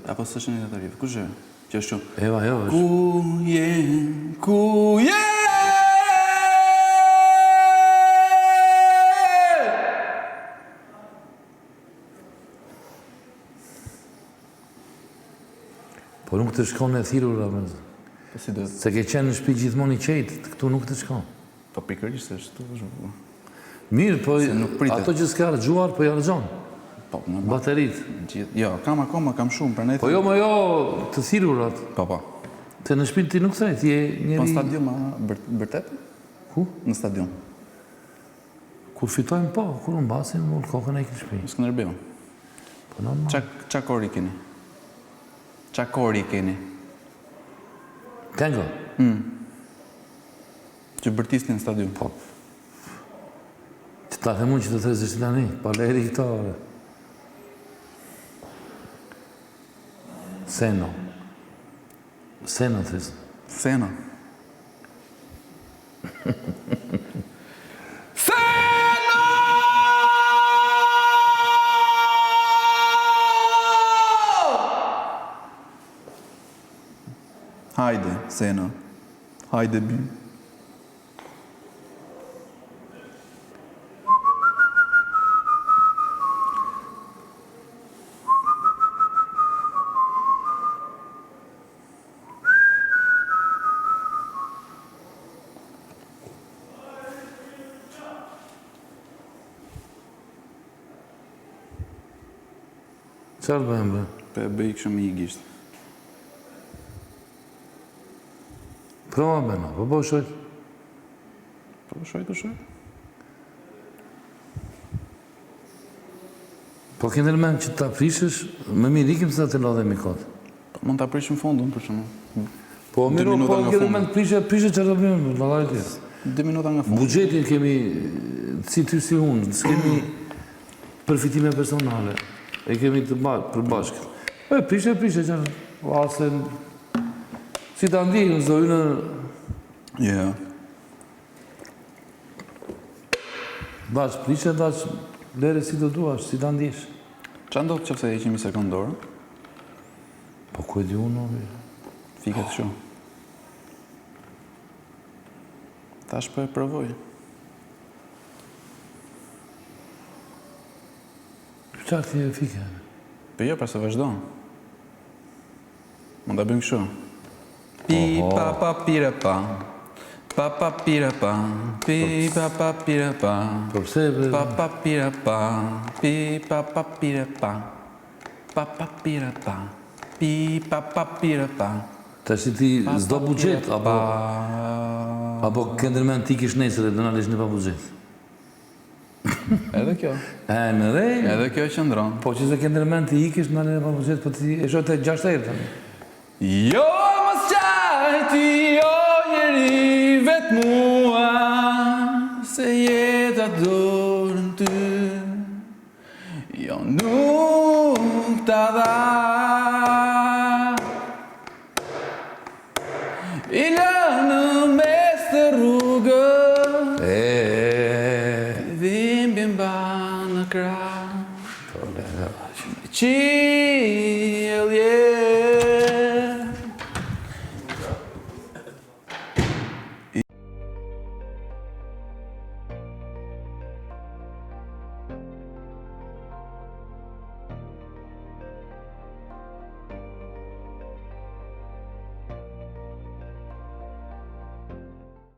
Apo s'është një të rivë, kush e? Që është shumë? Eva, jo, është. Ku je? Po nuk të shkon e thirur, Po si do? se ke qenë në shtëpi gjithmonë i qetë, këtu nuk të shkon. Po pikërisht është të Mirë, po nuk pritet. ato që s'ka argjuar, po i argjon. Po, në Baterit. Jo, kam akoma, kam shumë, për ne Po jo, më jo të thirurat. Po. Se në shtëpi ti nuk thej, ti je Po njeri... në stadium, bërtet? Ku? Në stadium. Kur fitojmë, po, kur unë basim, unë kokën e këtë shtëpi. Në Skënderbeu. Po normal. Qa kori keni? Qa kori keni? Kengo? Që bërtisni në stadium. Po. Që ta themun që të thezë është tani, pa leri këto. Seno. Seno thezë. Seno. Hajde, Seno. Hajde, bim. Qarë bëhem, bë? Pe bëj këshëm i gisht. Prova bëna, po po shoj. Po shoj. Po ke ndërmend që ta prishësh, më mirë ikim se ta të lodhemi kot. Po mund ta prishim fondun, për shumë. Po mirë, minuta po nga ke fundi. ndërmend prishë çfarë do bëjmë, vallai ti. 2 minuta nga fund. Buxhetin kemi, si ty si unë, s'kemi përfitime personale. E kemi të përbashkët. Po prishë çfarë. Ose si ta ndihmë zdo në... Jo. Dash prishë, dash lere si do duash, si ta ndish. Qa ndodhë që fse heqimi sekundorë? Po ku e di unë, Fiket shumë. Tash po e provoj. Qarë ti e fike? Po jo, pra se vazhdo. Mund ta bëjmë kështu. Pi pa pa pira pa. Pa pa pira pa. Pi pa pa pira pa. Po pse? Pa pa pira pa. Pi pa pa pira pa. Pa pa pira pa. Pi pa pa pira pa. Ta si ti zdo buxhet, apo ke ndërmend ti kish nesër e do nalesh në pa buxhet? Edhe kjo. Në dhe? Edhe kjo qëndron. Po që se ke ndërmend ti ikish në pa buxhet, po ti e shoh të 6 herë tani. Jo mos qajti o njeri vet mua, se jeta dorën ty. Jo nuk ta dha. I lënë mes të rrugës, dhimbje mba në krah. Qi